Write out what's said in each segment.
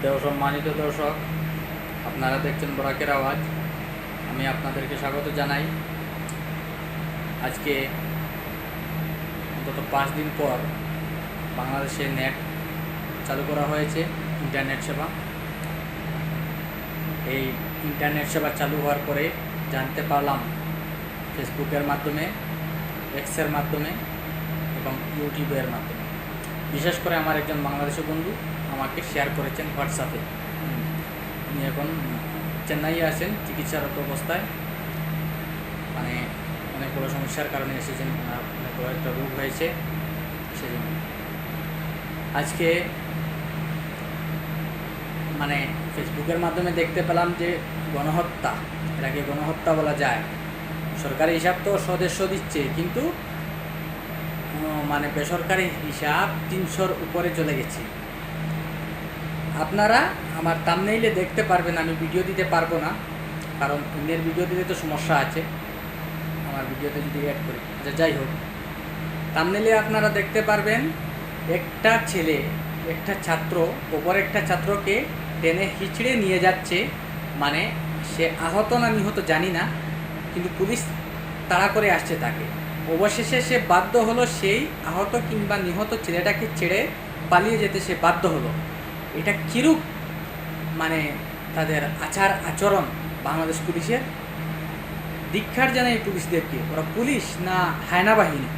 শ্রদ্ধেয় সম্মানিত দর্শক, আপনারা দেখছেন বরাকের আওয়াজ। আমি আপনাদেরকে স্বাগত জানাই। আজকে অন্তত 5 দিন পর বাংলাদেশে নেট চালু করা হয়েছে, ইন্টারনেট সেবা। এই ইন্টারনেট সেবা চালু হওয়ার পরে জানতে পারলাম ফেসবুকের মাধ্যমে, এক্সের মাধ্যমে এবং ইউটিউবের মাধ্যমে। বিশেষ করে আমার একজন বাংলাদেশি বন্ধু আমাকে শেয়ার করেছেন হোয়াটসঅ্যাপে। উনি এখন চেন্নাইয়ে আছেন চিকিৎসারত অবস্থায়, মানে অনেক বড় সমস্যার কারণে এসেছেন, অনেক বড় একটা রোগ হয়েছে, সেজন্য আজকে মানে ফেসবুকের মাধ্যমে দেখতে পেলাম যে গণহত্যা, এটাকে গণহত্যা বলা যায়। সরকারি হিসাব তো সদস্য দিচ্ছে, কিন্তু মানে বেসরকারি হিসাব 300-র উপরে চলে গেছে। আপনারা আমার থাম্বনেইলে দেখতে পারবেন, আমি ভিডিও দিতে পারবো না, কারণ অন্যের ভিডিও দিতে তো সমস্যা আছে, আমার ভিডিওতে যদি অ্যাড করি। আচ্ছা, যাই হোক, থাম্বনেইলে আপনারা দেখতে পারবেন একটা ছেলে, একটা ছাত্র অপর একটা ছাত্রকে টেনে হিচড়ে নিয়ে যাচ্ছে। মানে সে আহত না নিহত জানি না, কিন্তু পুলিশ তাড়া করে আসছে তাকে। অবশেষে সে বাধ্য হলো সেই আহত কিংবা নিহত ছেলেটাকে ছেড়ে পালিয়ে যেতে সে বাধ্য হলো। এটা কিরূপ মানে তাদের আচার আচরণ! বাংলাদেশ পুলিশের ধিক্কার জানাই পুলিশদেরকে। ওরা পুলিশ না হায়না বাহিনী?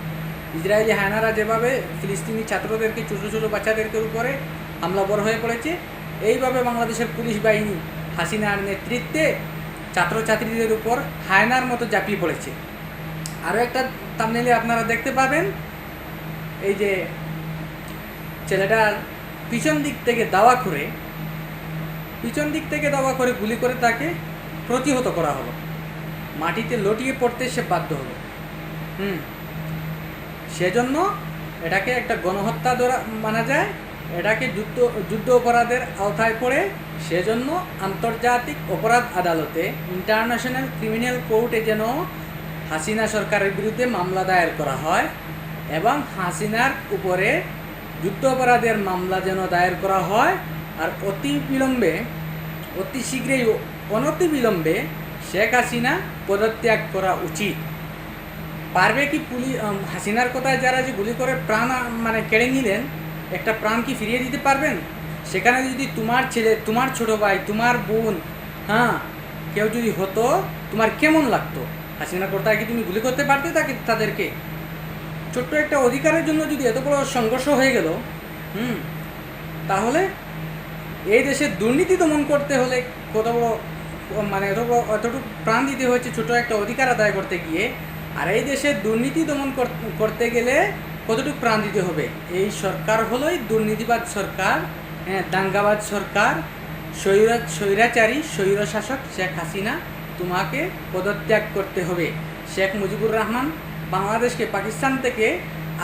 ইসরায়েলি হায়নারা যেভাবে ফিলিস্তিনি ছাত্রদেরকে, ছোটো ছোটো বাচ্চাদেরকে উপরে হামলাবর হয়ে পড়েছে, এইভাবে বাংলাদেশের পুলিশ বাহিনী হাসিনার নেতৃত্বে ছাত্রছাত্রীদের উপর হায়নার মতো ঝাঁপিয়ে পড়েছে। আরও একটা থাম্বনেইলে আপনারা দেখতে পাবেন, এই যে ছেলেটার পিছন দিক থেকে দাওয়া করে গুলি করে তাকে প্রতিহত করা হলো, মাটিতে লটিয়ে পড়তে সে বাধ্য হলো। সেজন্য এটাকে একটা গণহত্যা ধরা মানা যায়, এটাকে যুদ্ধ অপরাধের আওতায় পড়ে। সেজন্য আন্তর্জাতিক অপরাধ আদালতে, ইন্টারন্যাশনাল ক্রিমিনাল কোর্টে যেন হাসিনা সরকারের বিরুদ্ধে মামলা দায়ের করা হয় এবং হাসিনার উপরে যুদ্ধ অপরাধের মামলা যেন দায়ের করা হয়। আর অতি শীঘ্রই, অনতিবিলম্বে শেখ হাসিনা পদত্যাগ করা উচিত। পারবে কি পুলিশ? হাসিনার কথায় যারা যে গুলি করে প্রাণ মানে কেড়ে নিলেন, একটা প্রাণ কি ফিরিয়ে দিতে পারবেন? সেখানে যদি তোমার ছেলে, তোমার ছোট ভাই, তোমার বোন, কেউ যদি হতো, তোমার কেমন লাগতো? হাসিনার কথায় কি তুমি গুলি করতে পারতে তাদেরকে? ছোট্ট একটা অধিকারের জন্য যদি এত বড় সংঘর্ষ হয়ে গেল, তাহলে এই দেশে দুর্নীতি দমন করতে হলে কত বড় মানে এতটুকু প্রাণ দিতে হয়েছে ছোট একটা অধিকার আদায় করতে গিয়ে। আর এই দেশের দুর্নীতি দমন করতে গেলে কতটুকু প্রাণ দিতে হবে? এই সরকার হলোই দুর্নীতিবাদ সরকার, দাঙ্গাবাজ সরকার, স্বৈরাচারী স্বৈরশাসক শেখ হাসিনা। তোমাকে পদত্যাগ করতে হবে। শেখ মুজিবুর রহমান বাংলাদেশকে পাকিস্তান থেকে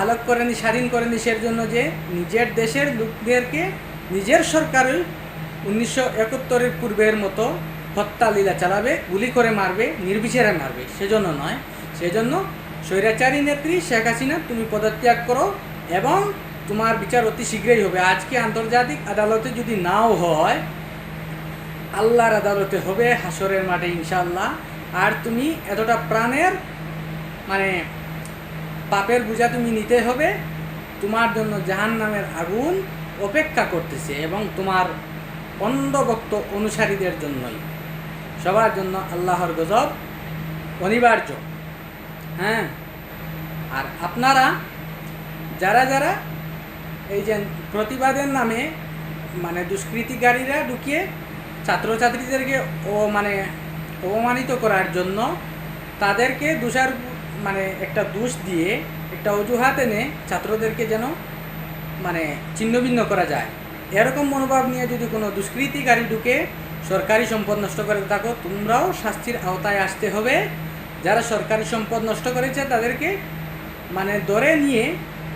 আলাদা করেনি, স্বাধীন করেনি সেজন্য যে নিজের দেশের লোকদেরকে নিজের সরকারের 1971-এর পূর্বের মতো হত্যা লীলা চালাবে, গুলি করে মারবে, নির্বিচারে মারবে, সেজন্য নয়। সেজন্য স্বৈরাচারী নেত্রী শেখ হাসিনা, তুমি পদত্যাগ করো এবং তোমার বিচার অতি শীঘ্রই হবে। আজকে আন্তর্জাতিক আদালতে যদি নাও হয়, আল্লাহর আদালতে হবে, হাসরের মাঠে ইনশাআল্লাহ। আর তুমি এতটা প্রাণের মানে পাপের বোঝা তুমি নিতে হবে। তোমার জন্য জাহান্নামের আগুন অপেক্ষা করতেছে, এবং তোমার অন্ধভক্ত অনুসারীদের জন্যই, সবার জন্য আল্লাহর গজব অনিবার্য। আর আপনারা যারা এই যে প্রতিবাদের নামে মানে দুষ্কৃতিকারীরা ঢুকিয়ে ছাত্রছাত্রীদেরকে মানে অপমানিত করার জন্য তাদেরকে মানে একটা দোষ দিয়ে, একটা অজুহাত এনে ছাত্রদেরকে যেন মানে ছিন্নভিন্ন করা যায়, এরকম মনোভাব নিয়ে যদি কোনো দুষ্কৃতিকারী ঢুকে সরকারি সম্পদ নষ্ট করে থাকো, তোমরাও শাস্তির আওতায় আসতে হবে। যারা সরকারি সম্পদ নষ্ট করেছে তাদেরকে মানে ধরে নিয়ে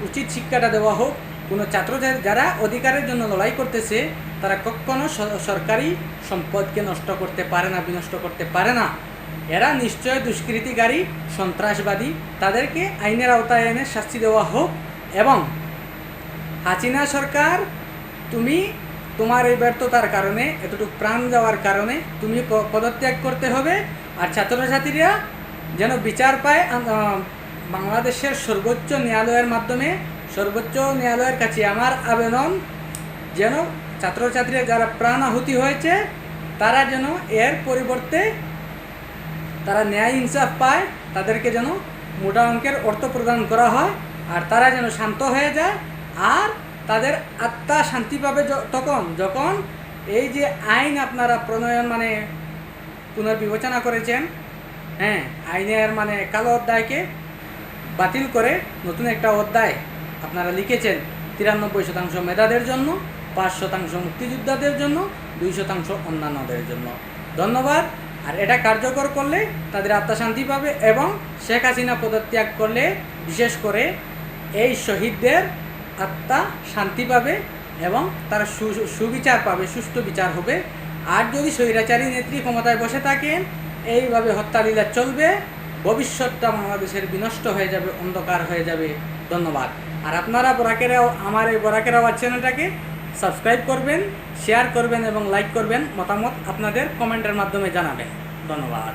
উচিত শিক্ষাটা দেওয়া হোক। কোনো ছাত্র যারা অধিকারের জন্য লড়াই করতেছে, তারা কখনো সরকারি সম্পদকে নষ্ট করতে পারে না, বিনষ্ট করতে পারে না। এরা নিশ্চয় দুষ্কৃতিকারী, সন্ত্রাসবাদী। তাদেরকে আইনের আওতায় এনে শাস্তি দেওয়া হোক। এবং হাসিনা সরকার, তুমি তোমার এই ব্যর্থতার কারণে, এতটুকু প্রাণ যাওয়ার কারণে তুমি পদত্যাগ করতে হবে। আর ছাত্রছাত্রীরা যেন বিচার পায় বাংলাদেশের সর্বোচ্চ ন্যায়ালয়ের মাধ্যমে। সর্বোচ্চ ন্যায়ালয়ের কাছে আমার আবেদন, যেন ছাত্রছাত্রীরা যারা প্রাণ আহুতি হয়েছে তারা যেন এর পরিবর্তে তারা ন্যায় ইনসাফ পায়, তাদেরকে যেন মোটা অঙ্কের অর্থ প্রদান করা হয়, আর তারা যেন শান্ত হয়ে যায়, আর তাদের আত্মা শান্তি পাবে তখন যখন এই যে আইন আপনারা প্রণয়ন মানে পুনর্বিবেচনা করেছেন, হ্যাঁ, আইনের মানে কালো অধ্যায়কে বাতিল করে নতুন একটা অধ্যায় আপনারা লিখেছেন 93% মেধাদের জন্য, 5% মুক্তিযোদ্ধাদের জন্য, 2% অন্যান্যদের জন্য। ধন্যবাদ। আর এটা কার্যকর করলে তাদের আত্মা শান্তি পাবে, এবং শেখ হাসিনা পদত্যাগ করলে বিশেষ করে এই শহীদদের আত্মা শান্তি পাবে এবং তারা সুবিচার পাবে, সুষ্ঠু বিচার হবে। আর যদি স্বৈরাচারী নেত্রী ক্ষমতায় বসে থাকেন, এইভাবে হত্যালীলা চলবে, ভবিষ্যৎটা বাংলাদেশের বিনষ্ট হয়ে যাবে, অন্ধকার হয়ে যাবে। ধন্যবাদ। আর আপনারা আমার এই বরাকের আওয়াজ চ্যানেলটাকে সাবস্ক্রাইব করবেন, শেয়ার করবেন এবং লাইক করবেন। মতামত আপনাদের কমেন্টের মাধ্যমে জানাবেন। ধন্যবাদ।